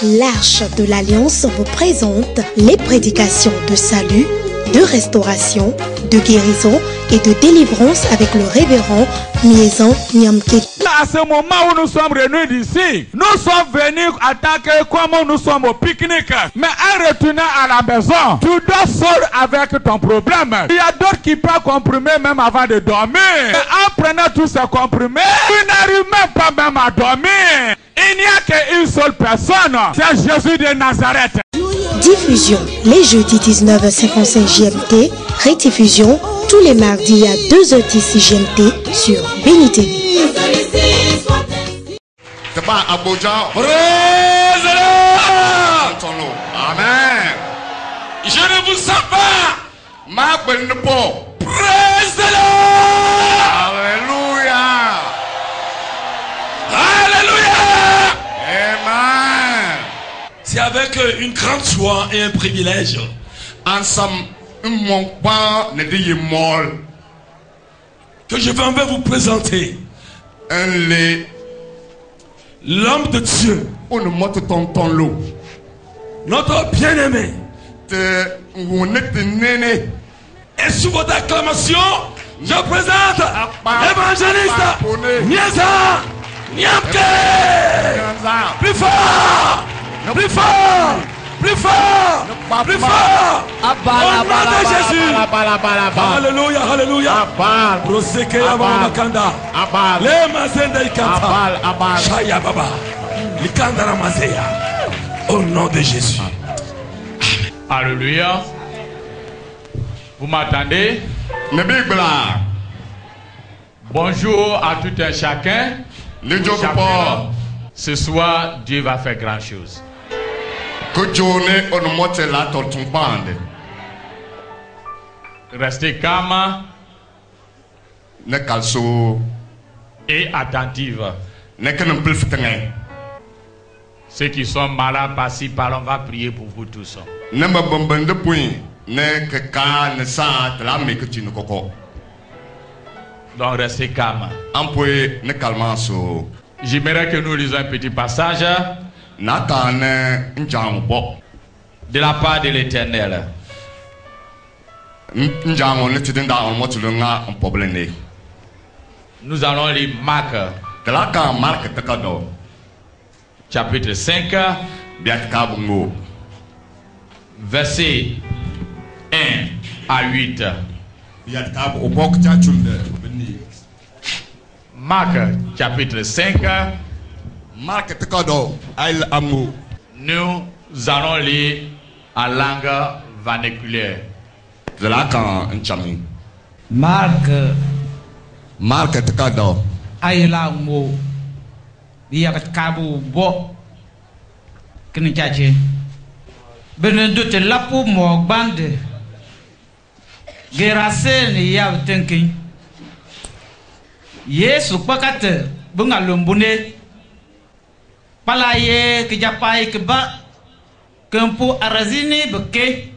l'Arche de l'Alliance vous présente les prédications de salut, de restauration, de guérison et de délivrance avec le révérend Miezan Nyamke. À ce moment où nous sommes réunis ici, nous sommes venus attaquer comme nous sommes au pique-nique. Mais en retournant à la maison, tu dois seul avec ton problème. Il y a d'autres qui peuvent comprimer même avant de dormir. Et en prenant tous ces comprimés, tu n'arrives même pas même à dormir. Il n'y a qu'une seule personne, c'est Jésus de Nazareth. Diffusion les jeudis 19h55 GMT, rediffusion tous les mardis à 2h10 GMT sur Béni TV. Amen. Je ne vous sens pas. Praise the Lord. Alléluia. Alléluia. Amen. C'est avec une grande joie et un privilège. Ensemble, que je vais envers vous présenter l'homme de Dieu, notre bien-aimé. Et sous votre acclamation, je présente l'évangéliste Miezan Nyamke. Plus fort, plus fort, plus fort, plus fort. Au nom de Jésus. Alléluia, alléluia. Rosekeya Makanda. Le Mazenda Ikanta. Shaya Baba. Likanda Ramazeya. Au nom de Jésus. Alléluia. Vous m'attendez? Bonjour à tout un chacun. Ce soir, Dieu va faire grand chose. Restez calme et attentive. Ceux qui sont malades par-ci, par-là, on va prier pour vous tous. Donc restez calme. J'aimerais que nous lisions un petit passage de la part de l'Éternel. Nous allons lire Marc chapitre 5 verset 1 à 8. Marc chapitre 5. Nous allons lire en langue vernaculaire. Marc ayla mo biya kabu bo kini chache benen dote lapo mo bande gerase ni ya tenkin Yesu pakate bunga lumbune palaye kijapai keba kempu arazini beke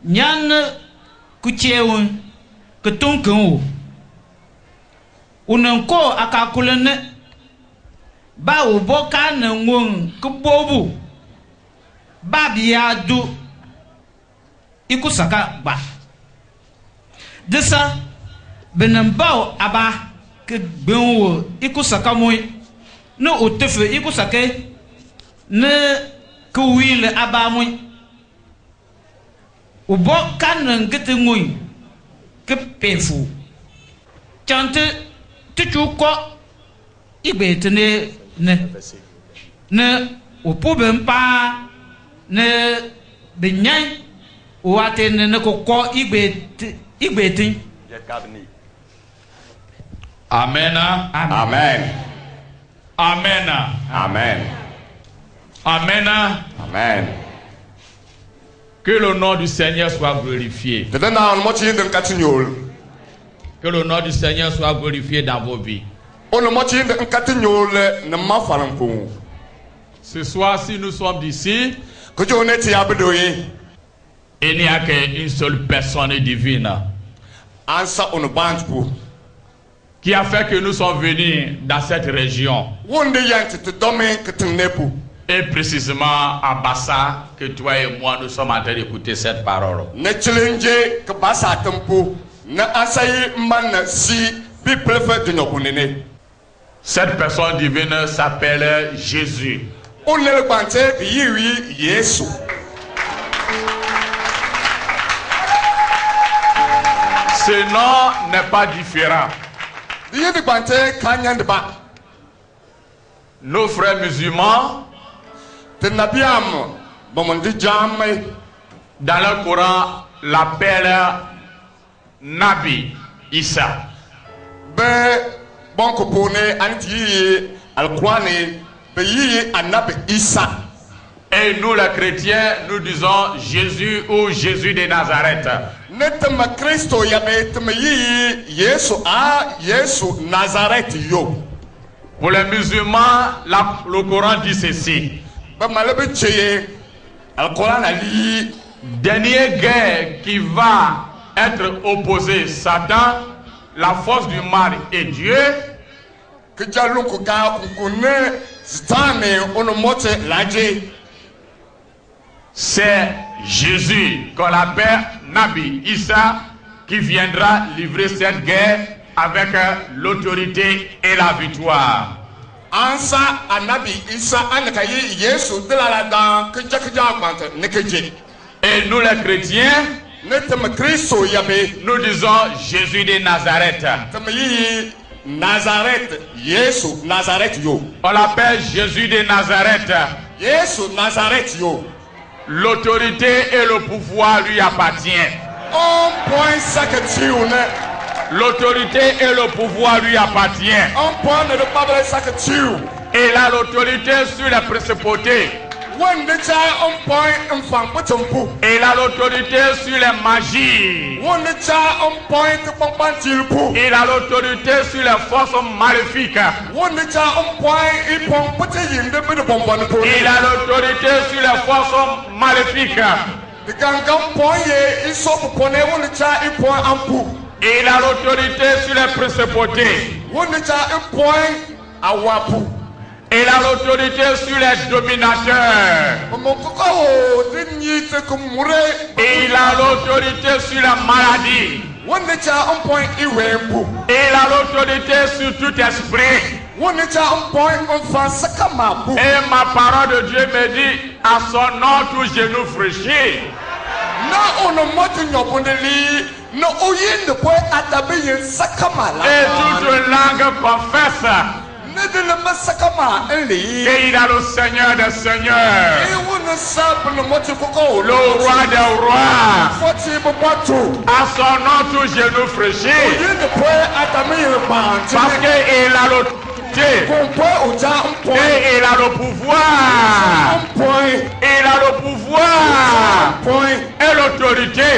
nyan kucheun ketunkun unanko akakulene ba uboka na ngun kubobu babiadu ikusaka ba desa benambao aba ke gbenwo ikusaka moy no otefe ikusake ne kuwile aba moy uboka na ngete ngoy ke pefu chante tuchuko ibetene ne opobempa ne benyan oate ne kokko ibetin. Amen. Amen. Amen. Amen. Amen. Amen. Que le nom du Seigneur soit glorifié. Que le nom du Seigneur soit glorifié dans vos vies. Ce soir, si nous sommes ici, il n'y a qu'une seule personne divine qui a fait que nous sommes venus dans cette région. Et précisément à Bassa, que toi et moi nous sommes en train d'écouter cette parole. Cette personne divine s'appelle Jésus. Ce nom n'est pas différent. Nos frères musulmans, dans le Coran, l'appellent Nabi Isa. Et nous les chrétiens, nous disons Jésus ou Jésus de Nazareth. Pour les musulmans, le Coran dit ceci. Dernière guerre qui va être opposée, Satan, la force du mal et Dieu. C'est Jésus qu'on appelle Nabi Isa qui viendra livrer cette guerre avec l'autorité et la victoire. Et nous les chrétiens, nous disons Jésus de Nazareth. On l'appelle Jésus de Nazareth. L'autorité et le pouvoir lui appartiennent. L'autorité et le pouvoir lui appartiennent. Et il a l'autorité sur la principauté. Et il a l'autorité sur les magies. Il a l'autorité sur les forces maléfiques. Il a l'autorité sur les forces maléfiques. Et il a l'autorité sur les principautés. Et il a l'autorité sur les dominateurs. Et il a l'autorité sur la maladie. Et il a l'autorité sur tout esprit. Et ma parole de Dieu me dit, à son nom tout genou fléchit. Et toute langue confesse et il a le Seigneur des Seigneurs, le Roi des Rois. À son nom tout genou fléchit. Parce qu'il a l'autorité et il a le pouvoir. Il a le pouvoir et l'autorité.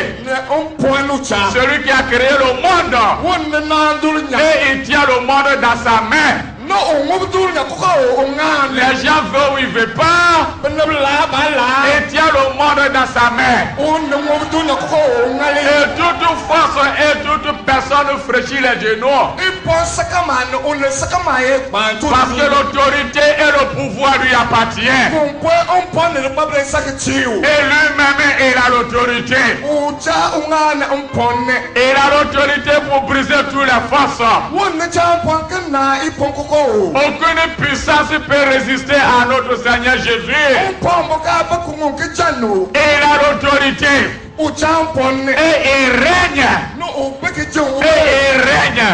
Celui qui a créé le monde et il tient le monde dans sa main. Les gens veulent ou ils ne veulent pas. Et tient le monde dans sa main. Et toute force et toute personne fléchit les genoux. Parce que l'autorité et le pouvoir lui appartiennent. Et lui-même, il a l'autorité. Il a l'autorité pour briser toutes les forces. Aucune puissance peut résister à notre Seigneur Jésus. Et il a l'autorité. Et il règne. Et il règne.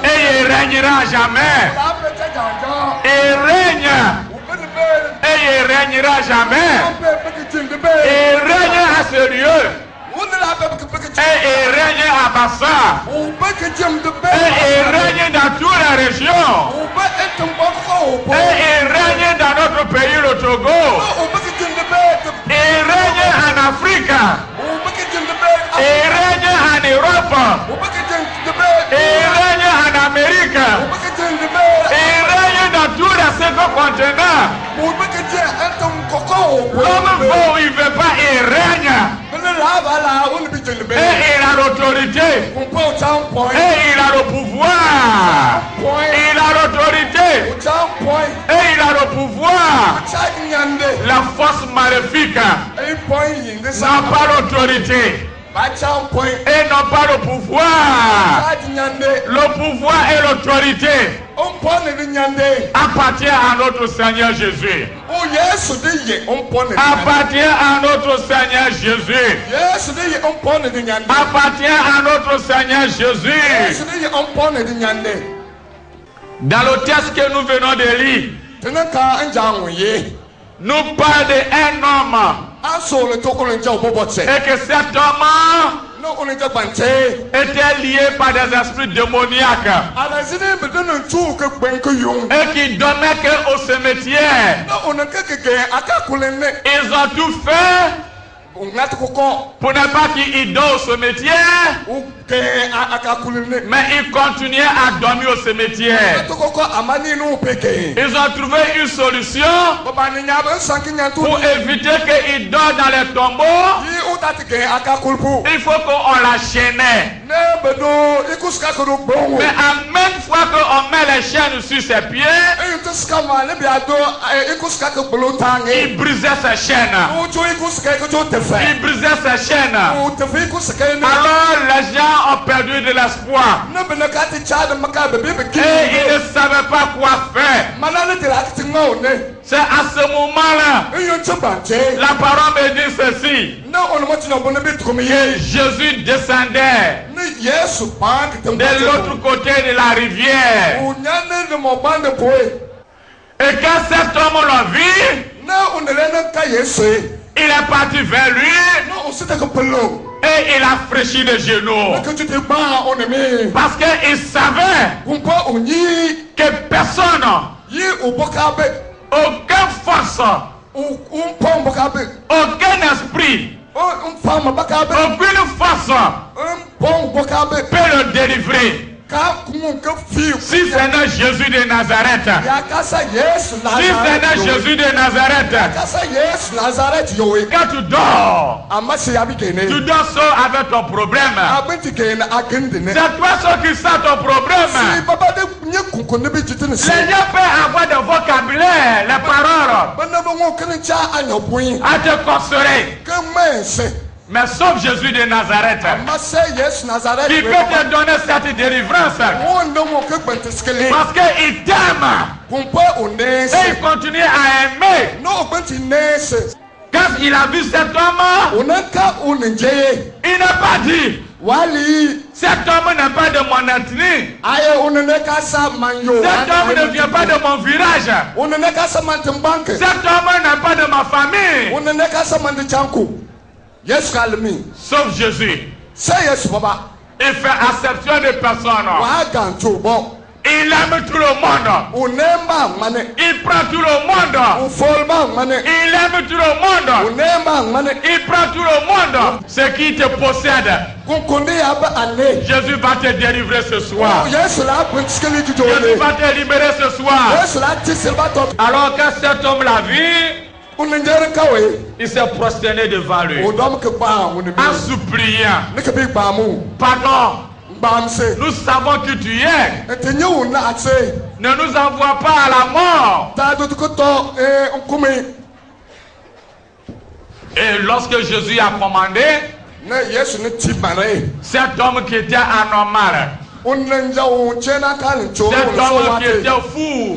Et il régnera jamais. Et il règne. Et il régnera jamais. Et il règne à ce lieu. Et il règne à Bassa. Et il règne dans toutes les régions. Et il règne dans notre pays, le Togo. Et il règne en Afrique. Et il règne en Europe. Et il règne en Amérique. Et il règne dans tous les 5 continents. L'homme veut ou il ne veut pas, il règne. Et il a l'autorité. Et il a le pouvoir. Et il a l'autorité. Et il a le pouvoir. La force maléfique n'a pas l'autorité et n'ont pas le pouvoir. Le pouvoir et l'autorité appartient à notre Seigneur Jésus. Appartient à notre Seigneur Jésus. Appartient à notre Seigneur Jésus. Dans le texte que nous venons de lire, nous parle d'un homme et que cet homme était lié par des esprits démoniaques et qui dormaient qu'au cimetière. Ils ont tout fait pour ne pas qu'il dort au cimetière, mais il continuait à dormir au cimetière. Ils ont trouvé une solution pour éviter qu'il dort dans les tombeaux. Il faut qu'on l'enchaîne. Mais à même fois qu'on met les chaînes sur ses pieds, il brisait ses chaînes. Il brisait ses chaînes. Alors les gens ont perdu de l'espoir. Et ils ne savaient pas quoi faire. C'est à ce moment-là, la parole me dit ceci. Jésus descendait de l'autre côté de la rivière. Et quand cet homme l'a vu, il est parti vers lui et il a fraîchi les genoux. Parce qu'il savait que personne, aucune force, aucun esprit, aucune force peut le délivrer. Si c'est le Jésus de Nazareth, si c'est le Jésus de Nazareth, quand tu dors seul avec ton problème. C'est toi seul qui sens ton problème. Les gens peuvent avoir des vocabulaires, les paroles à te consoler. Mais sauf Jésus de Nazareth, qui peut te donner cette délivrance. Parce qu'il t'aime. Et il continue à aimer. Quand il a vu cet homme, il n'a pas dit: cet homme n'est pas de mon ethnie. Cet homme ne vient pas de mon village. Cet homme n'est pas de ma famille. Sauf Jésus. Il fait acception de personne. Il aime tout le monde. Il prend tout le monde. Il aime tout le monde. Il prend tout le monde. Ce qui te possède, Jésus va te délivrer ce soir. Jésus va te libérer ce soir. Alors quand cet homme l'a vu, il s'est prosterné devant lui en suppliant: pardon, nous savons qui tu es. Ne nous envoie pas à la mort. Et lorsque Jésus a commandé, cet homme qui était anormal, cet homme qui était fou,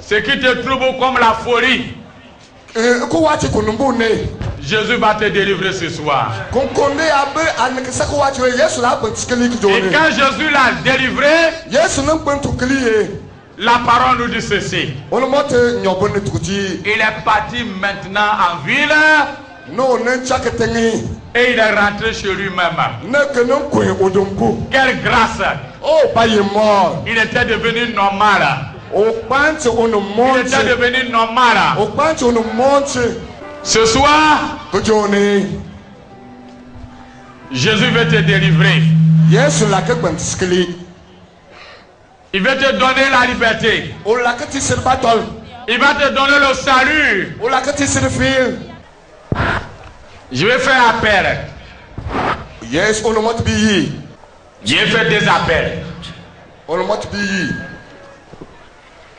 ce qui te trouble comme la folie, Jésus va te délivrer ce soir. Et quand Jésus l'a délivré, la parole nous dit ceci: il est parti maintenant en ville et il est rentré chez lui-même. Quelle grâce! Il était devenu normal. Il était devenu normal. Ce soir, Jésus veut te délivrer. Il veut te donner la liberté. Il va te donner le salut. Je vais faire appel. J'ai fait des appels.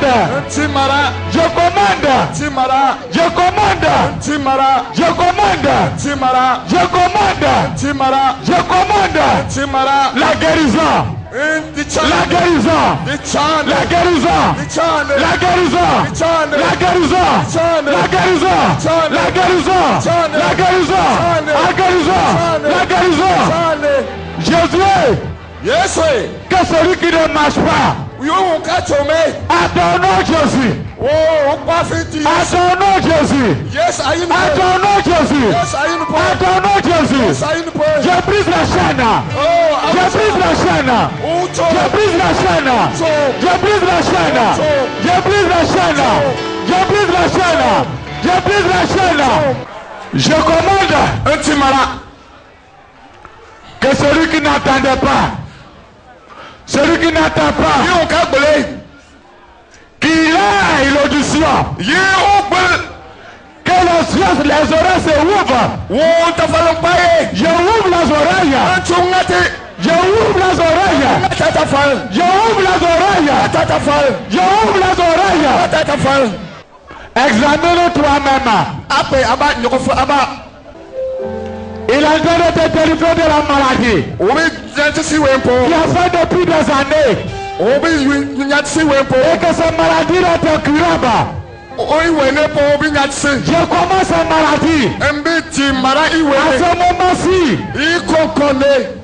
commande. Timara. Je commande. Timara. Je commande. Timara. Je commande. Timara. Je commande. Timara. Je commande. Timara. La guérison. La guérison. La guérison. La guérison. La guérison. La guérison. La guérison. La guérison. La guérison. La guérison. Jésus. Yes, Que celui qui ne marche pas. À ton nom, Jésus. À ton nom, Jésus. Yes, I am. À ton nom, Jésus. Yes, I am. À ton nom, Jésus. Je brise la chaîne. Je brise la chaîne. Je brise la chaîne. Je brise la chaîne. Je brise la chaîne. Je brise la chaîne. Je brise la chaîne. Je commande un timara. Que celui qui n'entendait pas, celui qui n'entend pas, qu'il aille l'audition. Que les oreilles se ouvrent. Je ouvre les oreilles. Je ouvre les oreilles. Je ouvre les oreilles. Je ouvre les oreilles. Examine toi-même. Il est en train de te délivrer de la maladie. Il a fait depuis des années. Et que cette maladie est incurable. Je commence cette maladie. À ce moment-ci,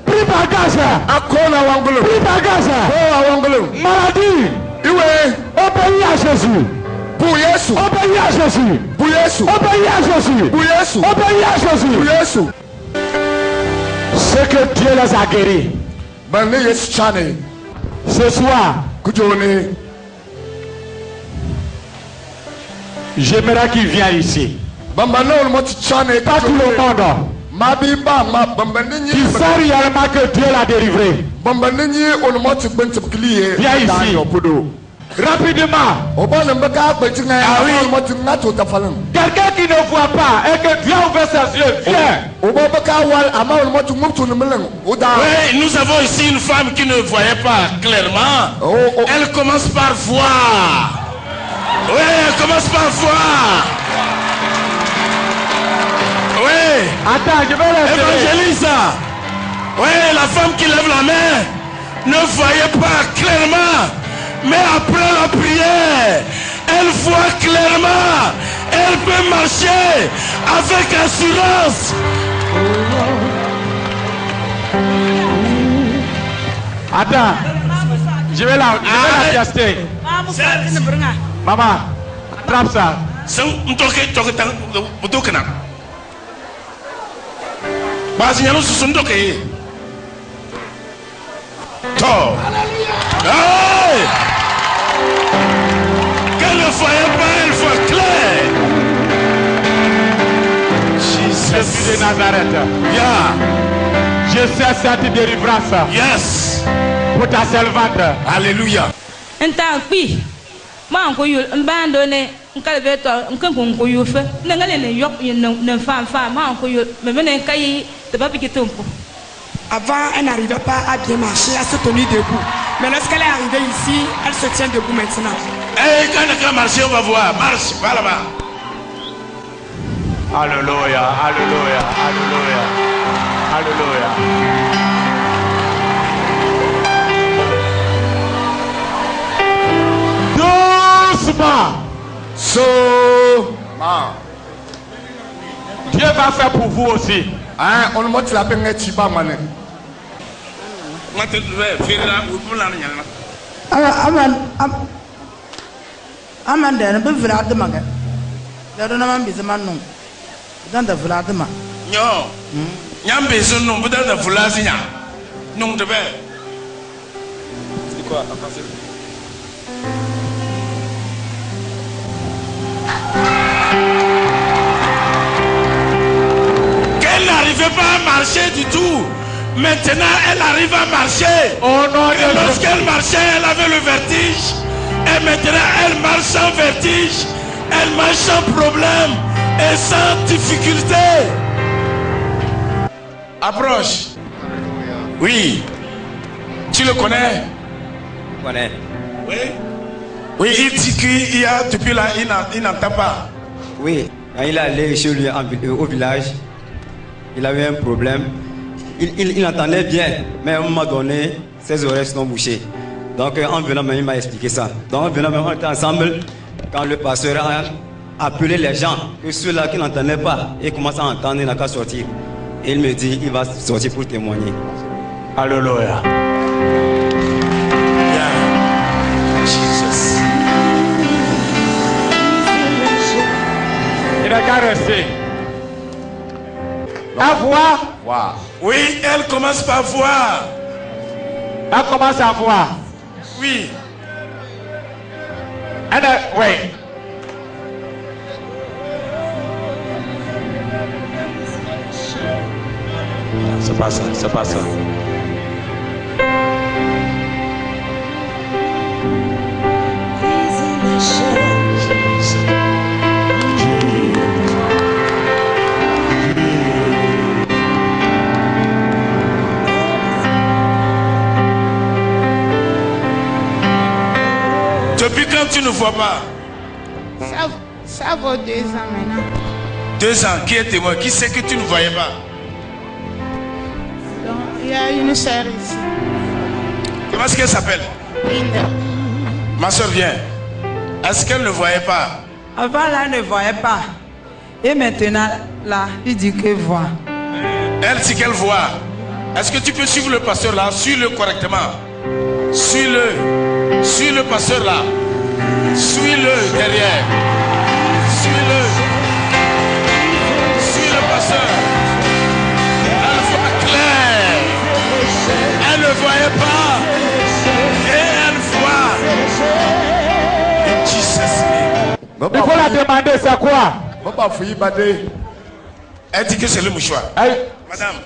pris bagage. Pris bagage. Maladie. Obéis à Jésus. Obéis à Jésus. Obéis à Jésus. Obéis à Jésus. Ce que Dieu les a guéris. Ce soir, j'aimerais qu'il vienne ici. Pas tout le monde qui sait réellement que Dieu l'a délivré. Viens ici. Rapidement. Ah oui. Quelqu'un qui ne voit pas et que Dieu ouvre ses yeux, viens. Oui, nous avons ici une femme qui ne voyait pas clairement. Elle commence par voir. Oui, elle commence par voir. Oui. Attends, je vais laisser. Évangélise. Oui, la femme qui lève la main ne voyait pas clairement. Mais après la prière, elle voit clairement. Elle peut marcher avec assurance. Attends, je vais la tester. Maman, attrape ça. Qu'elle ne voyait pas, elle voit clair. Jésus de Nazareth. Yeah. Je sais cette délivrance. Yes. Pour ta servante. Alléluia. Avant, elle n'arrivait pas à bien marcher, à se tenir debout. Mais lorsqu'elle est arrivée ici, elle se tient debout maintenant. Et quand elle a marché, on va voir. Marche, va là-bas. Alléluia, alléluia, alléluia, alléluia. Doucement. Dieu va faire pour vous aussi. On m'a dit la peine de qu'elle n'arrivait pas à marcher du tout. Maintenant, elle arrive à marcher. Oh non, et lorsqu'elle marchait, elle avait le vertige. Et maintenant, elle marche sans vertige. Elle marche sans problème et sans difficulté. Approche. Oui. Tu le connais? Je connais. Oui. Oui, il dit qu'il y a depuis là, il n'entend pas. Oui, quand il est allé chez lui au village, il avait un problème. Il entendait bien, mais à un moment donné, ses oreilles sont bouchées. Donc en venant, il m'a expliqué ça. Donc en venant, on était ensemble quand le pasteur a appelé les gens, que ceux-là qui n'entendaient pas, et commencent à entendre, il n'a qu'à sortir. Et il me dit, il va sortir pour témoigner. Alléluia. Yeah. Jesus. Il n'a qu'à rester. À voir. Wow. Oui, elle commence par voir. Elle commence à voir. Oui. Oui. C'est pas ça, c'est pas ça. Depuis quand tu ne vois pas? Ça vaut 2 ans maintenant. 2 ans, qui est témoin? Qui sait que tu ne voyais pas? Donc, il y a une sœur ici. Comment est-ce qu'elle s'appelle? Linda. Ma soeur vient. Est-ce qu'elle ne voyait pas? Avant là, elle ne voyait pas. Et maintenant, là, il dit qu'elle voit. Elle dit qu'elle voit. Est-ce que tu peux suivre le pasteur là? Suis-le correctement. Suis-le. Suis le pasteur là. Suis-le derrière. Suis-le. Suis le pasteur. Elle voit clair. Elle ne voyait pas. Et elle voit. In Jesus' name. Il faut la demander, c'est quoi? Elle dit que c'est le mouchoir. Madame.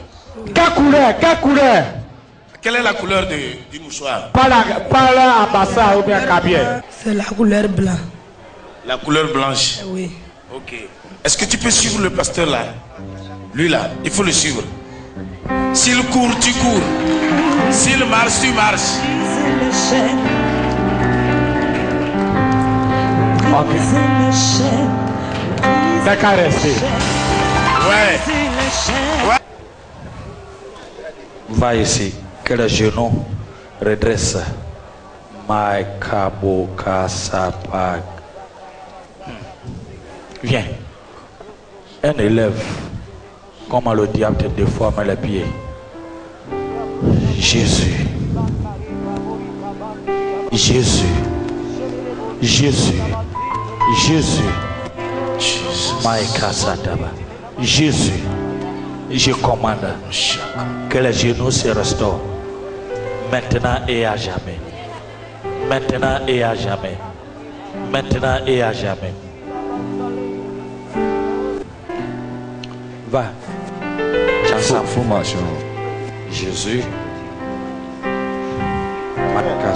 Quelle couleur? Quelle couleur? Quelle est la couleur du mouchoir? Pas la ambassade ou bien cabier. C'est la couleur blanche. La couleur blanche? Oui. Ok. Est-ce que tu peux suivre le pasteur là? Lui là, il faut le suivre. S'il court, tu cours. S'il marche, tu marches. Ok. T'as qu'à rester. Ouais. Ouais. Va ici, que le genou redresse. Viens. Un élève, comment le diable te déforme les pieds. Jésus. Jésus. Jésus. Jésus. Jésus. Je commande que les genoux se restaurent maintenant et à jamais. Maintenant et à jamais. Maintenant et à jamais. Va. Formation. Jésus. Au nom de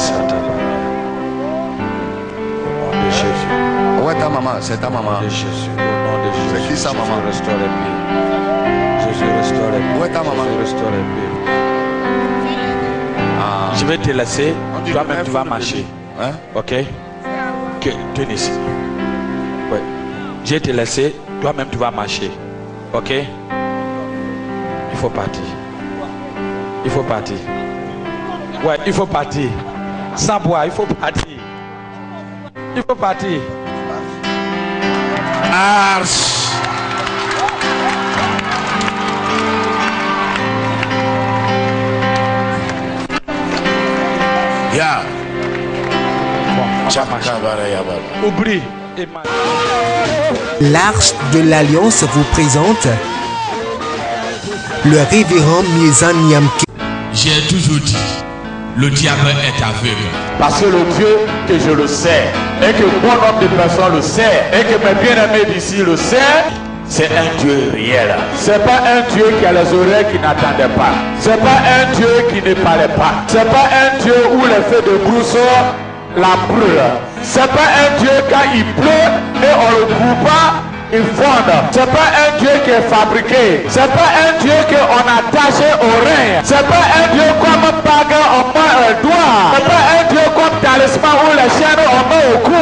Jésus. Ouais, ta maman, c'est ta maman. Au nom de Jésus. Au nom de Jésus. C'est qui sa maman? Jésus restaure les pieds. Jésus restaure les pieds. Où est ta maman? Jésus restaure les pieds. Je vais te laisser. Toi-même, tu vas marcher. Hein? Ok? Tenez ici. Ouais. Je vais te laisser. Toi-même, tu vas marcher. Ok? Il faut partir. Il faut partir. Ouais, il faut partir. Sans boire, il faut partir. Il faut partir. Marche. Yeah. Oublie. L'Arche de l'Alliance vous présente le révérend Miezan Nyamke. J'ai toujours dit, le diable est aveugle. Parce que le Dieu que je le sais, et que bon nombre de personnes le sait, et que mes bien-aimés d'ici le sait, c'est un Dieu réel. C'est pas un Dieu qui a les oreilles qui n'attendaient pas. C'est pas un Dieu qui ne parlait pas. C'est pas un Dieu où les feux de brousse la brûle. C'est pas un Dieu quand il pleut et on le coupe pas, il fonde. C'est pas un Dieu qui est fabriqué. C'est pas un Dieu qu'on a attaché au rein. C'est pas un Dieu comme bague on met un doigt. C'est pas un Dieu comme talisman où les chaînes on met au cou.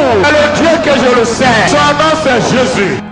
que je le sais. Son nom c'est Jésus.